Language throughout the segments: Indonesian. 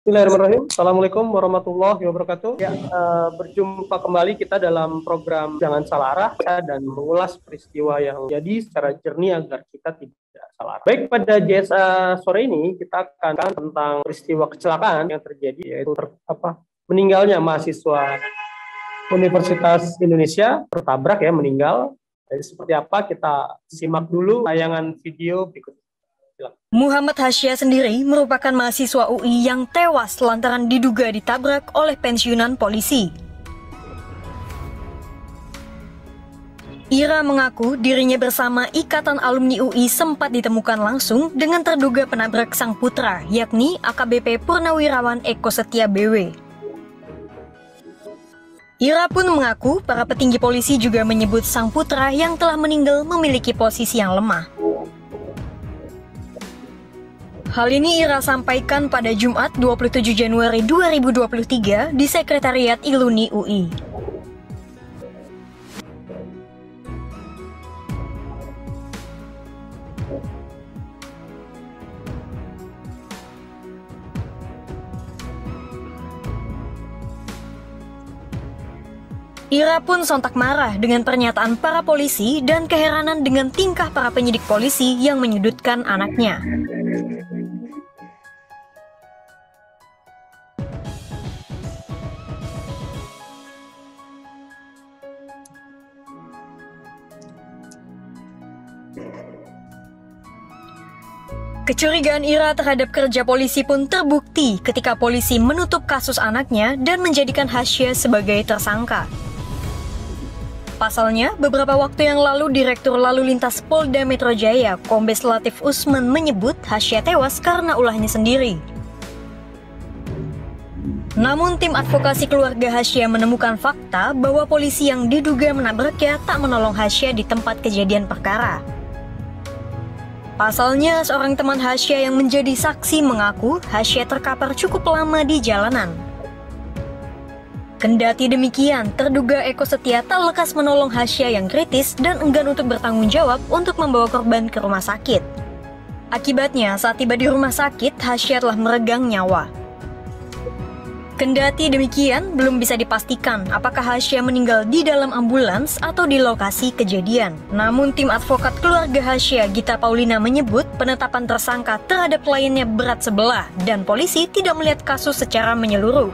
Bismillahirrahmanirrahim. Assalamualaikum warahmatullahi wabarakatuh. Ya, berjumpa kembali kita dalam program Jangan Salah Arah dan mengulas peristiwa yang jadi secara jernih agar kita tidak salah arah. Baik, pada JSA sore ini kita akan tentang peristiwa kecelakaan yang terjadi, yaitu meninggalnya mahasiswa Universitas Indonesia tertabrak ya, meninggal. Jadi seperti apa, kita simak dulu tayangan video berikut. Muhammad Hasya sendiri merupakan mahasiswa UI yang tewas lantaran diduga ditabrak oleh pensiunan polisi. Ira mengaku dirinya bersama Ikatan Alumni UI sempat ditemukan langsung dengan terduga penabrak sang putra, yakni AKBP Purnawirawan Eko Setia BW. Ira pun mengaku para petinggi polisi juga menyebut sang putra yang telah meninggal memiliki posisi yang lemah. Hal ini Ira sampaikan pada Jumat 27 Januari 2023 di Sekretariat Iluni UI. Ira pun sontak marah dengan pernyataan para polisi dan keheranan dengan tingkah para penyidik polisi yang menyudutkan anaknya. Kecurigaan Ira terhadap kerja polisi pun terbukti ketika polisi menutup kasus anaknya dan menjadikan Hasya sebagai tersangka. Pasalnya, beberapa waktu yang lalu Direktur Lalu Lintas Polda Metro Jaya, Kombes Latif Usman menyebut Hasya tewas karena ulahnya sendiri. Namun tim advokasi keluarga Hasya menemukan fakta bahwa polisi yang diduga menabraknya tak menolong Hasya di tempat kejadian perkara. Pasalnya, seorang teman Hasya yang menjadi saksi mengaku Hasya terkapar cukup lama di jalanan. Kendati demikian, terduga Eko Setia tak lekas menolong Hasya yang kritis dan enggan untuk bertanggung jawab untuk membawa korban ke rumah sakit. Akibatnya, saat tiba di rumah sakit, Hasya telah meregang nyawa. Kendati demikian, belum bisa dipastikan apakah Hasya meninggal di dalam ambulans atau di lokasi kejadian. Namun tim advokat keluarga Hasya, Gita Paulina menyebut penetapan tersangka terhadap kliennya berat sebelah dan polisi tidak melihat kasus secara menyeluruh.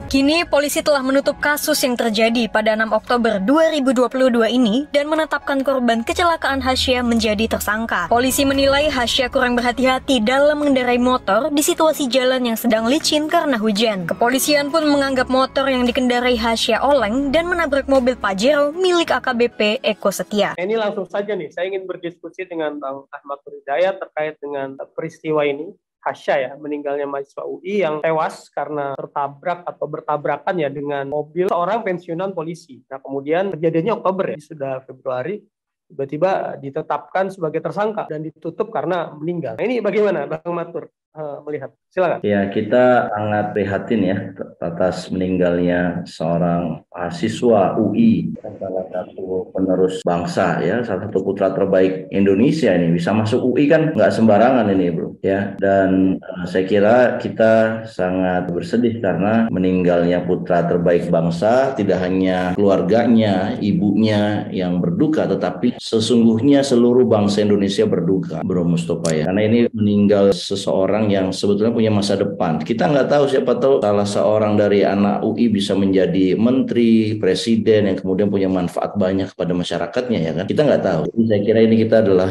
Kini polisi telah menutup kasus yang terjadi pada 6 Oktober 2022 ini dan menetapkan korban kecelakaan Hasya menjadi tersangka. Polisi menilai Hasya kurang berhati-hati dalam mengendarai motor di situasi jalan yang sedang licin karena hujan. Kepolisian pun menganggap motor yang dikendarai Hasya oleng dan menabrak mobil Pajero milik AKBP Eko Setia. Ini langsung saja nih, saya ingin berdiskusi dengan Bang Ahmad Hidayat terkait dengan peristiwa ini. Hasya ya, meninggalnya mahasiswa UI yang tewas karena tertabrak atau bertabrakan ya dengan mobil seorang pensiunan polisi. Nah, kemudian kejadiannya Oktober ya, sudah Februari, tiba-tiba ditetapkan sebagai tersangka dan ditutup karena meninggal. Nah, ini bagaimana Bang Matur melihat? Silakan. Ya, kita sangat prihatin ya atas meninggalnya seorang mahasiswa UI, salah satu penerus bangsa ya, salah satu putra terbaik Indonesia ini. Bisa masuk UI kan nggak sembarangan ini bro ya. Dan saya kira kita sangat bersedih karena meninggalnya putra terbaik bangsa, tidak hanya keluarganya, ibunya yang berduka, tetapi sesungguhnya seluruh bangsa Indonesia berduka bro Mustafa ya. Karena ini meninggal seseorang yang sebetulnya punya masa depan. Kita nggak tahu, siapa tahu salah seorang dari anak UI bisa menjadi menteri, presiden yang kemudian punya manfaat banyak kepada masyarakatnya ya kan. Kita nggak tahu. Jadi saya kira ini kita adalah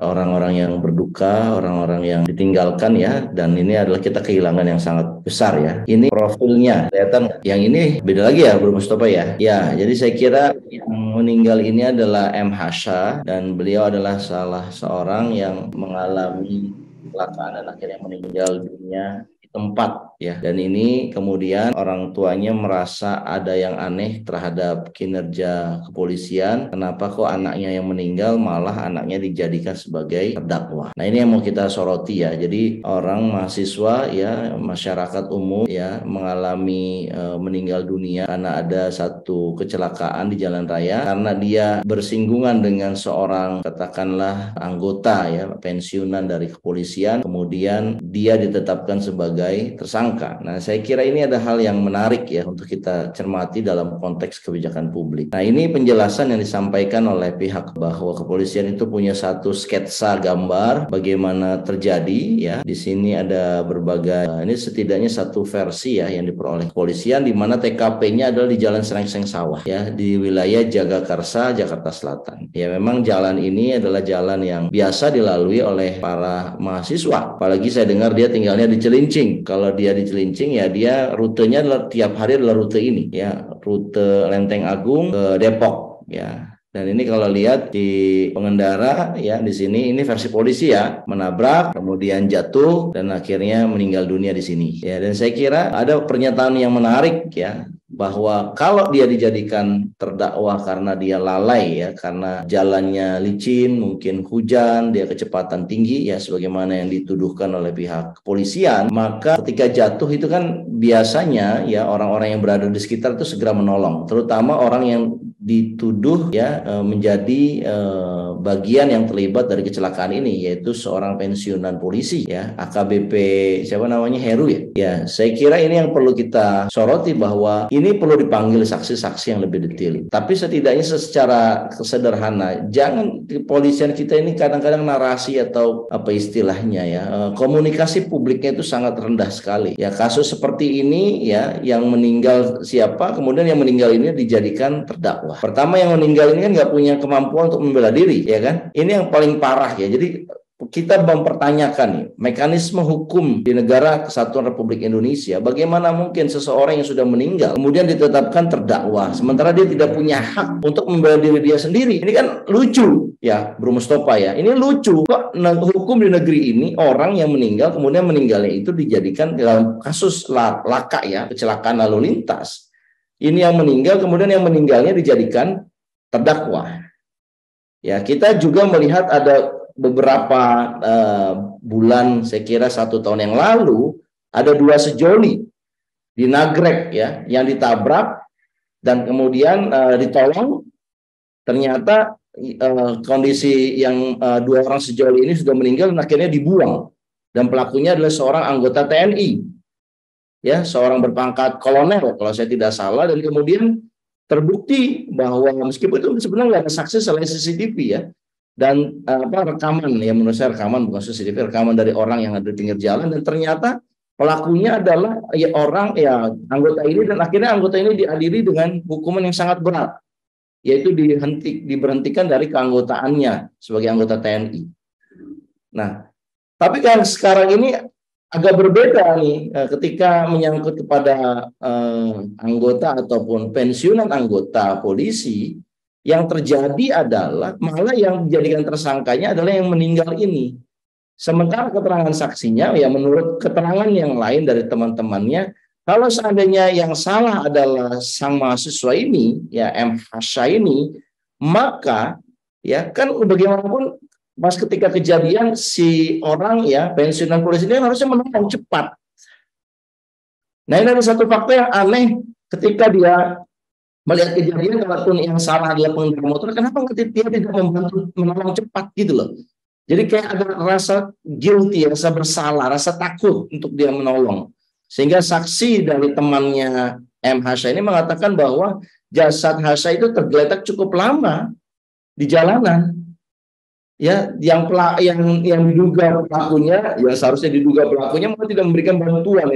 orang-orang yang berduka, orang-orang yang ditinggalkan ya, dan ini adalah kita kehilangan yang sangat besar ya. Ini profilnya kelihatan, yang ini beda lagi ya Bro Mustafa ya. Ya, jadi saya kira yang meninggal ini adalah M. Hasya dan beliau adalah salah seorang yang mengalami kecelakaan dan akhirnya meninggal dunia di tempat ya. Dan ini kemudian orang tuanya merasa ada yang aneh terhadap kinerja kepolisian. Kenapa kok anaknya yang meninggal malah anaknya dijadikan sebagai terdakwa? Nah, ini yang mau kita soroti ya. Jadi orang mahasiswa ya, masyarakat umum ya mengalami meninggal dunia karena ada satu kecelakaan di jalan raya karena dia bersinggungan dengan seorang katakanlah anggota ya pensiunan dari kepolisian, kemudian dia ditetapkan sebagai tersangka. Nah, saya kira ini ada hal yang menarik ya untuk kita cermati dalam konteks kebijakan publik. Nah, ini penjelasan yang disampaikan oleh pihak bahwa kepolisian itu punya satu sketsa gambar bagaimana terjadi ya. Di sini ada berbagai ini setidaknya satu versi ya yang diperoleh kepolisian di mana TKP-nya adalah di Jalan Serengseng Sawah ya di wilayah Jagakarsa, Jakarta Selatan. Ya, memang jalan ini adalah jalan yang biasa dilalui oleh para mahasiswa. Apalagi saya dengar dia tinggalnya di Cilincing. Kalau dia di Cilincing ya dia rutenya adalah tiap hari adalah rute ini ya, rute Lenteng Agung ke Depok ya. Dan ini kalau lihat di pengendara ya di sini ini versi polisi ya, menabrak kemudian jatuh dan akhirnya meninggal dunia di sini. Ya, dan saya kira ada pernyataan yang menarik ya bahwa kalau dia dijadikan terdakwa karena dia lalai ya, karena jalannya licin, mungkin hujan, dia kecepatan tinggi ya sebagaimana yang dituduhkan oleh pihak kepolisian, maka ketika jatuh itu kan biasanya ya orang-orang yang berada di sekitar itu segera menolong, terutama orang yang dituduh ya menjadi bagian yang terlibat dari kecelakaan ini, yaitu seorang pensiunan polisi ya, AKBP siapa namanya, Heru ya. Ya, saya kira ini yang perlu kita soroti bahwa ini perlu dipanggil saksi-saksi yang lebih detail. Tapi setidaknya secara sederhana, jangan kepolisian kita ini kadang-kadang narasi atau apa istilahnya ya, komunikasi publiknya itu sangat rendah sekali. Ya, kasus seperti ini ya, yang meninggal siapa, kemudian yang meninggal ini dijadikan terdakwa. Pertama, yang meninggal ini kan nggak punya kemampuan untuk membela diri, ya kan? Ini yang paling parah ya. Jadi kita mempertanyakan nih, mekanisme hukum di negara Kesatuan Republik Indonesia. Bagaimana mungkin seseorang yang sudah meninggal kemudian ditetapkan terdakwa, sementara dia tidak punya hak untuk membela diri dia sendiri? Ini kan lucu ya, Bro Mustafa ya. Ini lucu kok hukum di negeri ini orang yang meninggal kemudian meninggalnya itu dijadikan dalam kasus laka ya, kecelakaan lalu lintas. Ini yang meninggal, kemudian yang meninggalnya dijadikan terdakwa. Ya, kita juga melihat ada beberapa bulan, saya kira 1 tahun yang lalu, ada 2 sejoli di Nagrek ya, yang ditabrak dan kemudian ditolong. Ternyata kondisi yang 2 orang sejoli ini sudah meninggal dan akhirnya dibuang. Dan pelakunya adalah seorang anggota TNI. Ya, seorang berpangkat kolonel kalau saya tidak salah, dan kemudian terbukti bahwa meskipun itu sebenarnya nggak ada saksi selain CCTV ya, dan rekaman ya, menurut saya rekaman bukan CCTV, rekaman dari orang yang ada di pinggir jalan, dan ternyata pelakunya adalah ya orang ya anggota ini, dan akhirnya anggota ini diadili dengan hukuman yang sangat berat, yaitu diberhentikan dari keanggotaannya sebagai anggota TNI. Nah, tapi kan sekarang ini agak berbeda nih ketika menyangkut kepada anggota ataupun pensiunan anggota polisi. Yang terjadi adalah malah yang dijadikan tersangkanya adalah yang meninggal ini. Sementara keterangan saksinya ya menurut keterangan yang lain dari teman-temannya, kalau seandainya yang salah adalah sang mahasiswa ini ya, M. Hasya ini, maka ya kan bagaimanapun pas ketika kejadian si orang ya pensiunan polisi ini harusnya menolong cepat. Nah, ini ada satu fakta yang aneh ketika dia melihat kejadian, kalaupun yang salah adalah pengendara motor, kenapa dia tidak membantu menolong cepat gitu loh. Jadi kayak ada rasa guilty, rasa bersalah, rasa takut untuk dia menolong. Sehingga saksi dari temannya M. Hasya ini mengatakan bahwa jasad Hasya itu tergeletak cukup lama di jalanan. Ya, yang diduga pelakunya, ya seharusnya diduga pelakunya malah tidak memberikan bantuan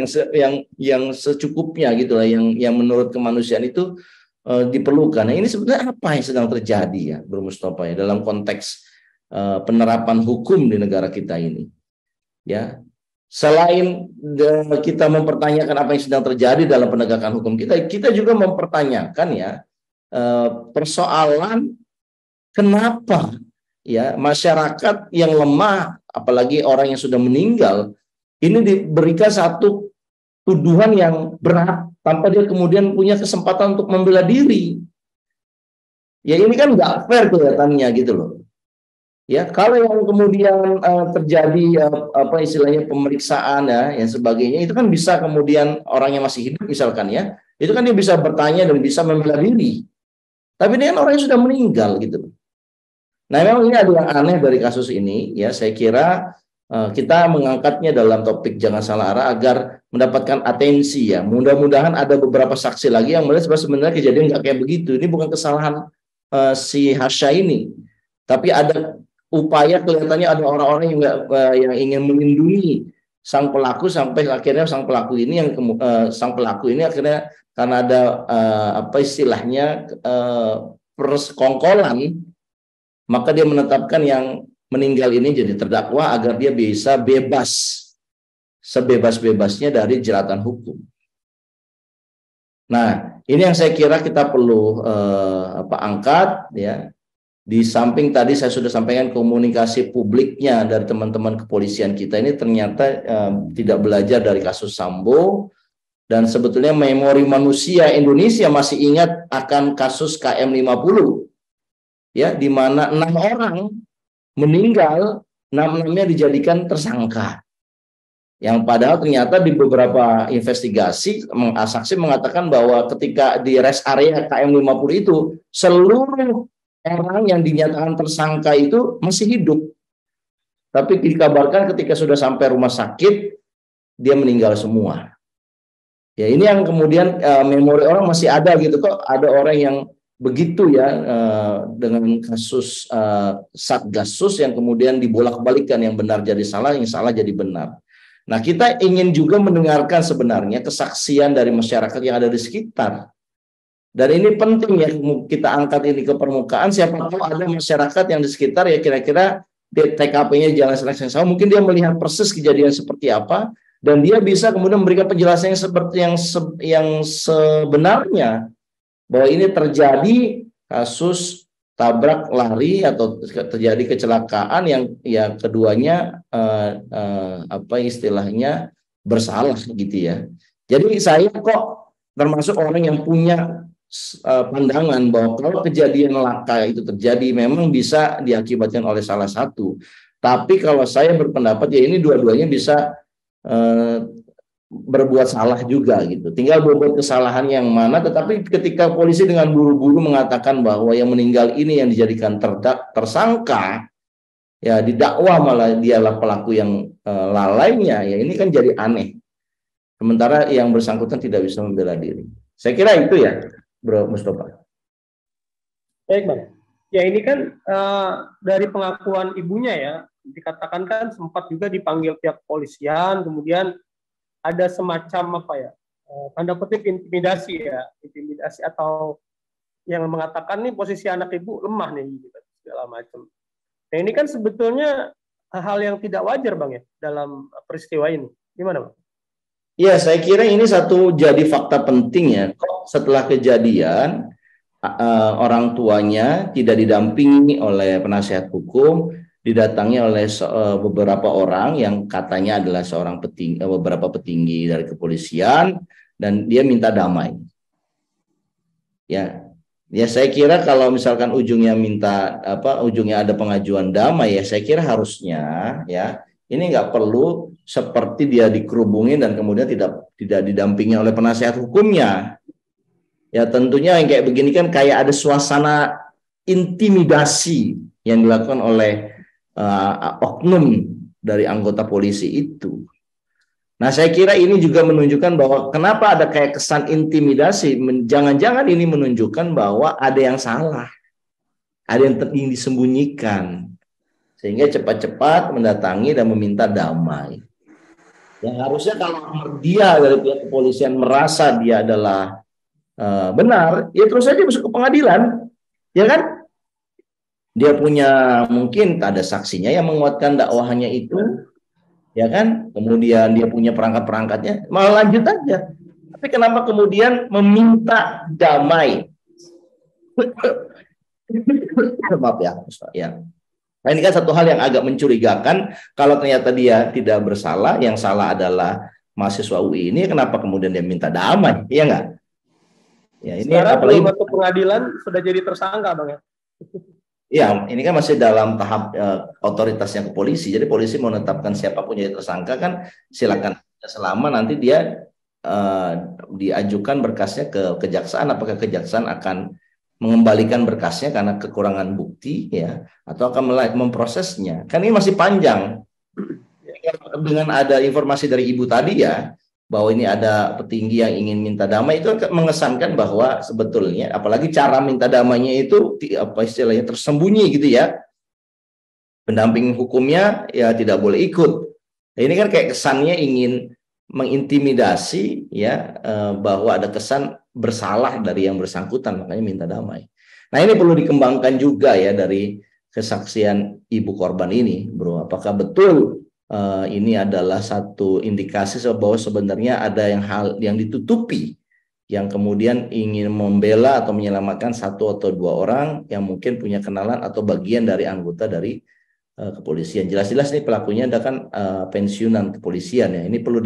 yang secukupnya gitu lah, yang menurut kemanusiaan itu diperlukan. Nah, ini sebenarnya apa yang sedang terjadi ya, Bro Mustafa ya, dalam konteks penerapan hukum di negara kita ini. Ya, selain kita mempertanyakan apa yang sedang terjadi dalam penegakan hukum kita juga mempertanyakan ya persoalan kenapa ya masyarakat yang lemah, apalagi orang yang sudah meninggal, ini diberikan satu tuduhan yang berat tanpa dia kemudian punya kesempatan untuk membela diri. Ya ini kan nggak fair kelihatannya gitu loh. Ya kalau yang kemudian terjadi apa istilahnya pemeriksaan ya yang sebagainya itu kan bisa kemudian orang yang masih hidup misalkan ya, itu kan dia bisa bertanya dan bisa membela diri. Tapi ini kan orang yang sudah meninggal gitu loh. Nah memang ini ada yang aneh dari kasus ini ya, saya kira kita mengangkatnya dalam topik jangan salah arah agar mendapatkan atensi ya. Mudah-mudahan ada beberapa saksi lagi yang melihat sebenarnya kejadian nggak kayak begitu. Ini bukan kesalahan si Harsha ini, tapi ada upaya kelihatannya ada orang-orang yang ingin melindungi sang pelaku sampai akhirnya sang pelaku ini akhirnya karena ada apa istilahnya persekongkolan, maka dia menetapkan yang meninggal ini jadi terdakwa agar dia bisa bebas sebebas-bebasnya dari jeratan hukum. Nah, ini yang saya kira kita perlu angkat ya. Di samping tadi saya sudah sampaikan komunikasi publiknya dari teman-teman kepolisian kita ini ternyata tidak belajar dari kasus Sambo, dan sebetulnya memori manusia Indonesia masih ingat akan kasus KM50 ya, di mana 6 orang meninggal, 6-6-nya dijadikan tersangka. Yang padahal ternyata di beberapa investigasi saksi mengatakan bahwa ketika di rest area KM50 itu seluruh orang yang dinyatakan tersangka itu masih hidup. Tapi dikabarkan ketika sudah sampai rumah sakit, dia meninggal semua. Ya ini yang kemudian memori orang masih ada gitu, kok ada orang yang begitu ya dengan kasus Satgasus yang kemudian dibolak-balikkan, yang benar jadi salah, yang salah jadi benar. Nah kita ingin juga mendengarkan sebenarnya kesaksian dari masyarakat yang ada di sekitar. Dan ini penting ya kita angkat ini ke permukaan. Siapa tahu ada masyarakat yang di sekitar ya kira-kira TKP-nya jalan seleksi yang sama, mungkin dia melihat persis kejadian seperti apa dan dia bisa kemudian memberikan penjelasan yang seperti yang sebenarnya bahwa ini terjadi kasus tabrak lari atau terjadi kecelakaan yang keduanya apa istilahnya bersalah gitu ya. Jadi saya kok termasuk orang yang punya pandangan bahwa kalau kejadian laka itu terjadi memang bisa diakibatkan oleh salah satu. Tapi kalau saya berpendapat ya ini dua-duanya bisa berbuat salah juga gitu. Tinggal berbuat kesalahan yang mana, tetapi ketika polisi dengan buru-buru mengatakan bahwa yang meninggal ini yang dijadikan tersangka, ya didakwa malah dialah pelaku yang lalainya, ya ini kan jadi aneh. Sementara yang bersangkutan tidak bisa membela diri. Saya kira itu ya, Bro Mustafa. Baik, Bang. Ya ini kan dari pengakuan ibunya ya, dikatakan kan sempat juga dipanggil pihak kepolisian, kemudian ada semacam apa ya, tanda kutip intimidasi atau yang mengatakan nih posisi anak ibu lemah nih, gitu, segala macam. Nah ini kan sebetulnya hal yang tidak wajar Bang ya dalam peristiwa ini. Gimana Bang? Ya, saya kira ini satu jadi fakta penting ya. Kok setelah kejadian orang tuanya tidak didampingi oleh penasihat hukum, didatangi oleh beberapa orang yang katanya adalah beberapa petinggi dari kepolisian, dan dia minta damai. Ya saya kira kalau misalkan ujungnya ujungnya ada pengajuan damai, ya saya kira harusnya ya ini nggak perlu seperti dia dikerubungin dan kemudian tidak didampingi oleh penasihat hukumnya. Ya tentunya yang kayak begini kan kayak ada suasana intimidasi yang dilakukan oleh oknum dari anggota polisi itu. Nah saya kira ini juga menunjukkan bahwa kenapa ada kayak kesan intimidasi. Jangan-jangan ini menunjukkan bahwa ada yang salah, ada yang ingin disembunyikan, sehingga cepat-cepat mendatangi dan meminta damai. Yang harusnya kalau dia dari pihak kepolisian merasa dia adalah benar, ya terus saja masuk ke pengadilan, ya kan? Dia punya mungkin ada saksinya yang menguatkan dakwahannya itu, ya kan? Kemudian dia punya perangkat-perangkatnya, malah lanjut aja. Tapi kenapa kemudian meminta damai? Maaf ya, ya. Nah, ini kan satu hal yang agak mencurigakan kalau ternyata dia tidak bersalah, yang salah adalah mahasiswa UI ini kenapa kemudian dia minta damai, iya nggak? Ya ini Sekarang apalagi belum masuk pengadilan sudah jadi tersangka, Bang ya. ya ini kan masih dalam tahap otoritasnya ke polisi. Jadi polisi mau menetapkan siapapun jadi tersangka kan silakan, selama nanti dia diajukan berkasnya ke kejaksaan, apakah kejaksaan akan mengembalikan berkasnya karena kekurangan bukti ya, atau akan memprosesnya. Kan ini masih panjang. Dengan ada informasi dari Ibu tadi ya, bahwa ini ada petinggi yang ingin minta damai, itu mengesankan bahwa sebetulnya apalagi cara minta damainya itu apa istilahnya tersembunyi gitu ya. Pendamping hukumnya ya tidak boleh ikut. Nah, ini kan kayak kesannya ingin mengintimidasi ya, bahwa ada kesan bersalah dari yang bersangkutan, makanya minta damai. Nah, ini perlu dikembangkan juga ya dari kesaksian ibu korban ini, Bro. Apakah betul ini adalah satu indikasi bahwa sebenarnya ada hal yang ditutupi, yang kemudian ingin membela atau menyelamatkan satu atau dua orang yang mungkin punya kenalan atau bagian dari anggota dari kepolisian. Jelas-jelas ini pelakunya ada kan pensiunan kepolisian ya. Ini perlu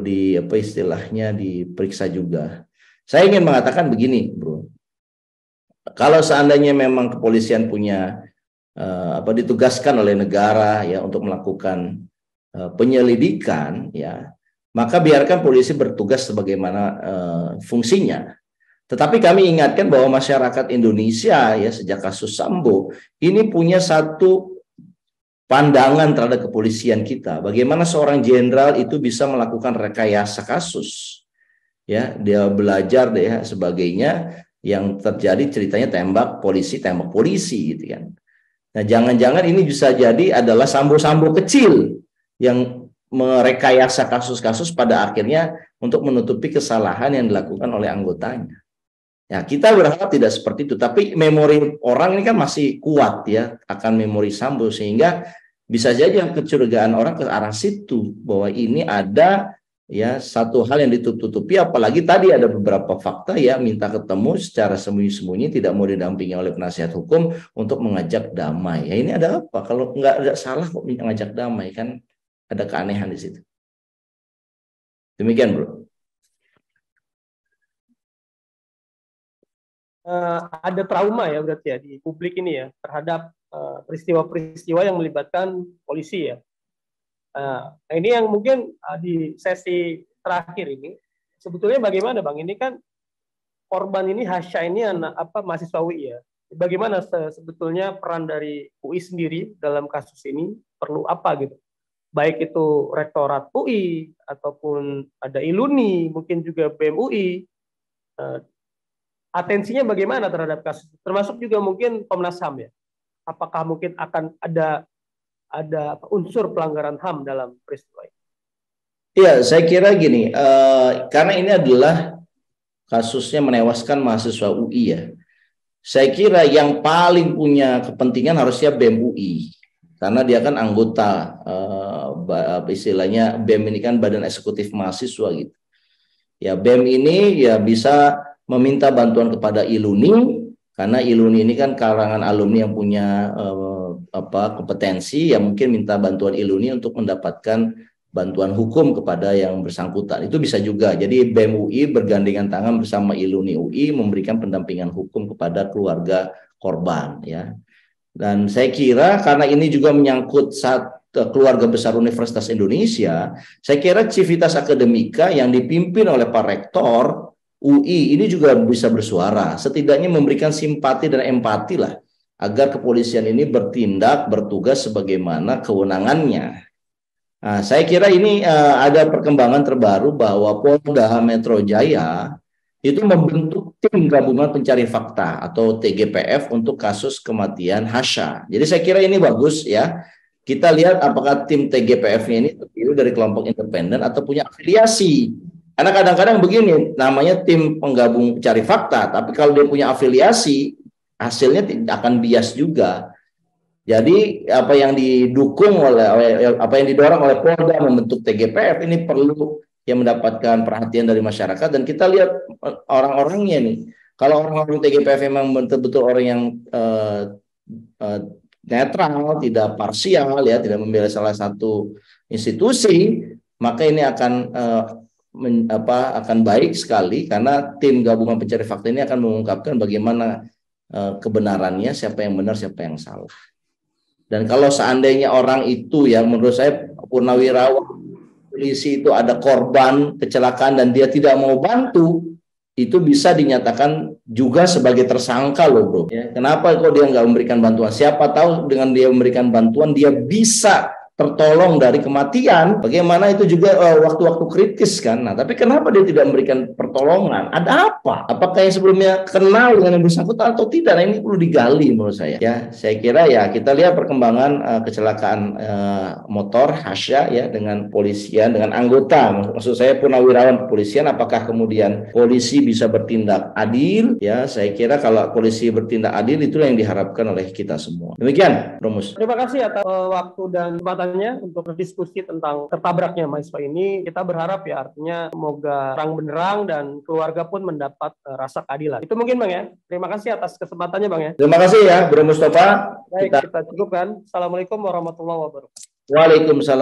di apa istilahnya diperiksa juga. Saya ingin mengatakan begini, Bro. Kalau seandainya memang kepolisian punya ditugaskan oleh negara ya untuk melakukan penyelidikan ya, maka biarkan polisi bertugas sebagaimana fungsinya. Tetapi kami ingatkan bahwa masyarakat Indonesia ya sejak kasus Sambo ini punya satu pandangan terhadap kepolisian kita. Bagaimana seorang jenderal itu bisa melakukan rekayasa kasus. Ya, dia belajar deh ya, sebagainya, yang terjadi ceritanya tembak polisi gitu kan. Nah, jangan-jangan ini bisa jadi adalah sambo-sambo kecil yang merekayasa kasus-kasus pada akhirnya untuk menutupi kesalahan yang dilakukan oleh anggotanya. Ya, kita berharap tidak seperti itu, tapi memori orang ini kan masih kuat ya akan memori Sambo, sehingga bisa saja kecurigaan orang ke arah situ bahwa ini ada ya satu hal yang ditutupi, apalagi tadi ada beberapa fakta ya minta ketemu secara sembunyi-sembunyi, tidak mau didampingi oleh penasihat hukum untuk mengajak damai. Ya ini ada apa? Kalau nggak ada salah kok mengajak damai, kan ada keanehan di situ. Demikian, Bro. Ada trauma ya berarti ya di publik ini ya terhadap peristiwa-peristiwa yang melibatkan polisi ya. Nah, ini yang mungkin di sesi terakhir ini sebetulnya bagaimana, Bang? Ini kan korban ini, Hasya ini anak mahasiswa UI ya. Bagaimana sebetulnya peran dari UI sendiri dalam kasus ini, perlu apa gitu? Baik itu Rektorat UI ataupun ada Iluni, mungkin juga BEM UI. Atensinya bagaimana terhadap kasus, termasuk juga mungkin Komnas HAM ya. Apakah mungkin akan ada unsur pelanggaran HAM dalam peristiwa ini? Iya, saya kira gini, karena ini adalah kasusnya menewaskan mahasiswa UI ya. Saya kira yang paling punya kepentingan harusnya BEM UI, karena dia kan anggota, istilahnya BEM ini kan Badan Eksekutif Mahasiswa gitu. Ya, BEM ini ya bisa meminta bantuan kepada Iluni, karena Iluni ini kan kalangan alumni yang punya kompetensi, yang mungkin minta bantuan Iluni untuk mendapatkan bantuan hukum kepada yang bersangkutan. Itu bisa juga. Jadi BEM UI bergandengan tangan bersama Iluni UI memberikan pendampingan hukum kepada keluarga korban ya. Dan saya kira karena ini juga menyangkut keluarga besar Universitas Indonesia, saya kira Civitas Akademika yang dipimpin oleh Pak Rektor UI ini juga bisa bersuara, setidaknya memberikan simpati dan empati lah agar kepolisian ini bertugas sebagaimana kewenangannya. Nah, saya kira ini ada perkembangan terbaru bahwa Polda Metro Jaya itu membentuk tim gabungan pencari fakta atau TGPF untuk kasus kematian Hasya. Jadi saya kira ini bagus ya. Kita lihat apakah tim TGPF-nya ini terdiri dari kelompok independen atau punya afiliasi. Karena kadang-kadang begini, namanya tim penggabung pencari fakta, tapi kalau dia punya afiliasi, hasilnya tidak akan bias juga. Jadi apa yang didukung apa yang didorong oleh Polda membentuk TGPF ini perlu yang mendapatkan perhatian dari masyarakat, dan kita lihat orang-orangnya nih. Kalau orang-orang TGPF memang betul-betul orang yang netral, tidak parsial ya, tidak membela salah satu institusi, maka ini akan baik sekali karena tim gabungan pencari fakta ini akan mengungkapkan bagaimana kebenarannya, siapa yang benar, siapa yang salah. Dan kalau seandainya orang itu, ya menurut saya purnawirawan polisi itu ada korban kecelakaan dan dia tidak mau bantu, itu bisa dinyatakan juga sebagai tersangka loh bro. Ya, kenapa kok dia nggak memberikan bantuan? Siapa tahu dengan dia memberikan bantuan dia bisa tertolong dari kematian. Bagaimana itu juga waktu-waktu kritis kan. Nah, tapi kenapa dia tidak memberikan pertolongan? Ada apa? Apakah yang sebelumnya kenal dengan yang bersangkutan atau tidak? Nah, ini perlu digali menurut saya. Ya, saya kira ya kita lihat perkembangan kecelakaan motor Hasya ya dengan polisian, dengan anggota. Maksud saya purnawirawan kepolisian. Apakah kemudian polisi bisa bertindak adil? Ya, saya kira kalau polisi bertindak adil itulah yang diharapkan oleh kita semua. Demikian, Romus. Terima kasih atas waktu dan kesempatan untuk berdiskusi tentang tertabraknya mahasiswa ini. Kita berharap ya artinya semoga terang benderang dan keluarga pun mendapat rasa keadilan. Itu mungkin Bang ya. Terima kasih atas kesempatannya Bang ya. Terima kasih ya Bro Mustafa. Baik, kita cukupkan. Assalamualaikum warahmatullahi wabarakatuh. Waalaikumsalam.